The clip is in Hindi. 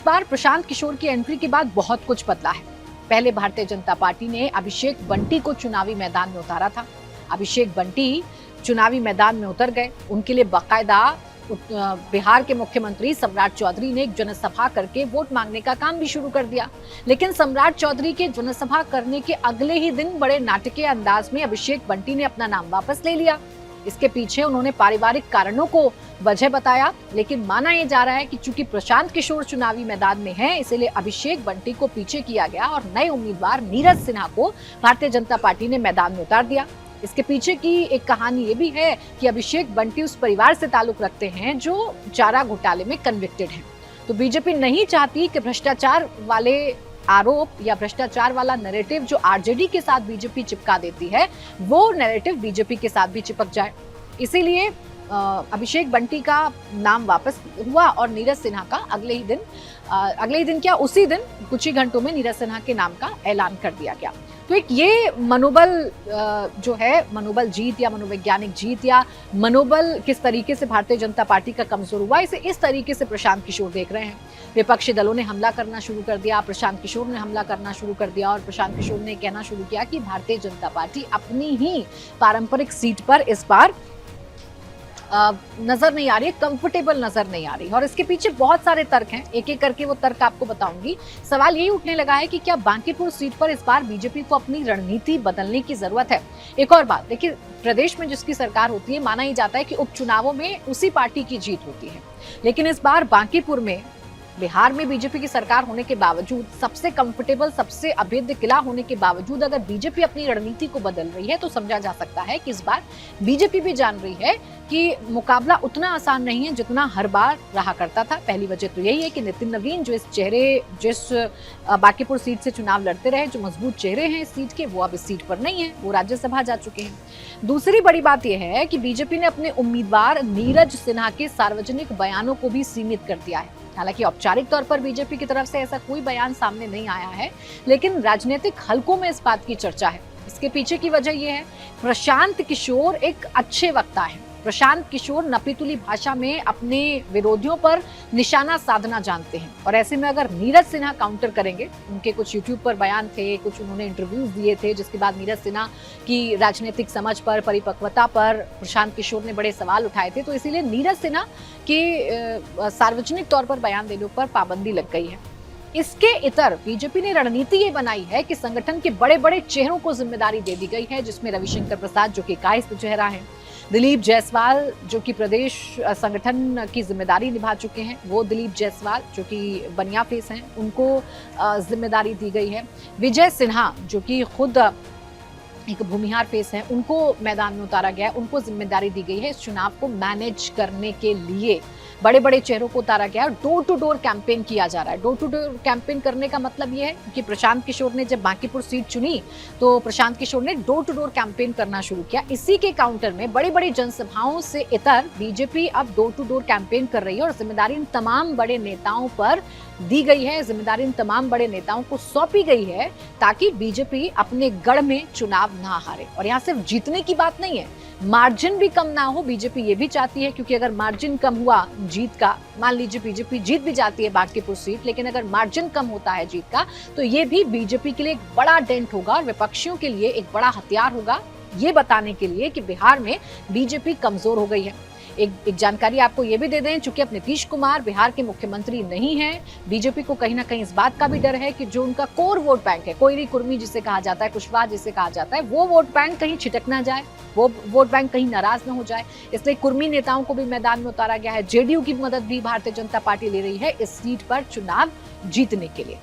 इस बार प्रशांत किशोर की एंट्री के बाद बहुत कुछ बदला है। पहले भारतीय जनता पार्टी ने अभिषेक बंटी को चुनावी मैदान में उतारा था। अभिषेक बंटी चुनावी मैदान में उतर गए। उनके लिए बाकायदा बिहार के मुख्यमंत्री सम्राट चौधरी ने एक जनसभा करके वोट मांगने का काम भी शुरू कर दिया। लेकिन सम्राट चौधरी के जनसभा करने के अगले ही दिन बड़े नाटकीय अंदाज में अभिषेक बंटी ने अपना नाम वापस ले लिया। इसके पीछे उन्होंने पारिवारिक कारणों को वजह बताया, लेकिन माना यह जा रहा है कि चूंकि प्रशांत किशोर चुनावी मैदान में हैं, इसलिए अभिषेक बंटी को पीछे किया गया और नए उम्मीदवार नीरज सिन्हा को भारतीय जनता पार्टी ने मैदान में उतार दिया। इसके पीछे की एक कहानी ये भी है कि अभिषेक बंटी उस परिवार से ताल्लुक रखते हैं जो चारा घोटाले में कन्विक्टेड हैं। तो बीजेपी नहीं चाहती कि भ्रष्टाचार वाले आरोप या भ्रष्टाचार वाला नैरेटिव जो आरजेडी के साथ बीजेपी चिपका देती है, वो नैरेटिव बीजेपी के साथ भी चिपक जाए। इसीलिए अभिषेक बंटी का नाम वापस हुआ और नीरज सिन्हा का अगले ही दिन क्या उसी दिन कुछ ही घंटों में नीरज सिन्हा के नाम का ऐलान कर दिया गया। तो एक ये मनोबल जो है, मनोबल जीत या मनोवैज्ञानिक जीत या मनोबल किस तरीके से भारतीय जनता पार्टी का कमजोर हुआ, इसे इस तरीके से प्रशांत किशोर देख रहे हैं। विपक्षी दलों ने हमला करना शुरू कर दिया, प्रशांत किशोर ने हमला करना शुरू कर दिया और प्रशांत किशोर ने कहना शुरू किया कि भारतीय जनता पार्टी अपनी ही पारंपरिक सीट पर इस बार नजर नहीं आ रही है, कंफर्टेबल नजर नहीं आ रही। और इसके पीछे बहुत सारे तर्क हैं, एक एक करके वो तर्क आपको बताऊंगी। सवाल यही उठने लगा है कि क्या बांकीपुर सीट पर इस बार बीजेपी को अपनी रणनीति बदलने की जरूरत है। एक और बात देखिए, प्रदेश में जिसकी सरकार होती है, माना ही जाता है कि उपचुनावों में उसी पार्टी की जीत होती है। लेकिन इस बार बांकीपुर में, बिहार में बीजेपी की सरकार होने के बावजूद, सबसे कंफर्टेबल, सबसे अभेद्य किला होने के बावजूद अगर बीजेपी अपनी रणनीति को बदल रही है, तो समझा जा सकता है कि इस बार बीजेपी भी जान रही है कि मुकाबला उतना आसान नहीं है जितना हर बार रहा करता था। पहली वजह तो यही है कि नितिन नवीन जो जिस बांकीपुर सीट से चुनाव लड़ते रहे, जो मजबूत चेहरे हैं इस सीट के, वो अब इस सीट पर नहीं है, वो राज्यसभा जा चुके हैं। दूसरी बड़ी बात यह है कि बीजेपी ने अपने उम्मीदवार नीरज सिन्हा के सार्वजनिक बयानों को भी सीमित कर दिया है। हालांकि औपचारिक तौर पर बीजेपी की तरफ से ऐसा कोई बयान सामने नहीं आया है, लेकिन राजनीतिक हलकों में इस बात की चर्चा है। इसके पीछे की वजह यह है, प्रशांत किशोर एक अच्छे वक्ता है। प्रशांत किशोर नपीतुली भाषा में अपने विरोधियों पर निशाना साधना जानते हैं और ऐसे में अगर नीरज सिन्हा काउंटर करेंगे, उनके कुछ यूट्यूब पर बयान थे, कुछ उन्होंने इंटरव्यूज दिए थे, जिसके बाद नीरज सिन्हा की राजनीतिक समझ पर, परिपक्वता पर प्रशांत किशोर ने बड़े सवाल उठाए थे। तो इसीलिए नीरज सिन्हा के सार्वजनिक तौर पर बयान देने पर पाबंदी लग गई है। इसके इतर बीजेपी ने रणनीति ये बनाई है कि संगठन के बड़े बड़े चेहरों को जिम्मेदारी दे दी गई है, जिसमें रविशंकर प्रसाद जो कि कायस्थ चेहरा है, दिलीप जायसवाल जो कि प्रदेश संगठन की जिम्मेदारी निभा चुके हैं, वो दिलीप जायसवाल जो कि बनिया फेस हैं, उनको जिम्मेदारी दी गई है। विजय सिन्हा जो कि खुद एक भूमिहार फेस है, उनको मैदान में उतारा गया है, उनको जिम्मेदारी दी गई है इस चुनाव को मैनेज करने के लिए। बड़े बड़े चेहरों को उतारा गया है, डोर टू डोर कैंपेन किया जा रहा है। डोर टू डोर कैंपेन करने का मतलब ये है कि प्रशांत किशोर ने जब बांकीपुर सीट चुनी, तो प्रशांत किशोर ने डोर टू डोर कैंपेन करना शुरू किया। इसी के काउंटर में बड़ी बड़ी जनसभाओं से इतर बीजेपी अब डोर टू डोर कैंपेन कर रही है और जिम्मेदारी इन तमाम बड़े नेताओं पर दी गई है, जिम्मेदारी इन तमाम बड़े नेताओं को सौंपी गई है ताकि बीजेपी अपने गढ़ में चुनाव ना हारे। और यहाँ सिर्फ जीतने की बात नहीं है, मार्जिन भी कम ना हो, बीजेपी ये भी चाहती है, क्योंकि अगर मार्जिन कम हुआ जीत का, मान लीजिए बीजेपी जीत भी जाती है बांकीपुर सीट, लेकिन अगर मार्जिन कम होता है जीत का, तो ये भी बीजेपी के लिए एक बड़ा डेंट होगा और विपक्षियों के लिए एक बड़ा हथियार होगा, ये बताने के लिए कि बिहार में बीजेपी कमजोर हो गई है। एक जानकारी आपको ये भी दे दें, चूंकि अब नीतीश कुमार बिहार के मुख्यमंत्री नहीं हैं, बीजेपी को कहीं ना कहीं इस बात का भी डर है कि जो उनका कोर वोट बैंक है, कोयरी कुर्मी जिसे कहा जाता है, कुशवाहा जिसे कहा जाता है, वो वोट बैंक कहीं छिटक ना जाए, वो वोट बैंक कहीं नाराज ना हो जाए। इसलिए कुर्मी नेताओं को भी मैदान में उतारा गया है। जेडीयू की मदद भी भारतीय जनता पार्टी ले रही है इस सीट पर चुनाव जीतने के लिए।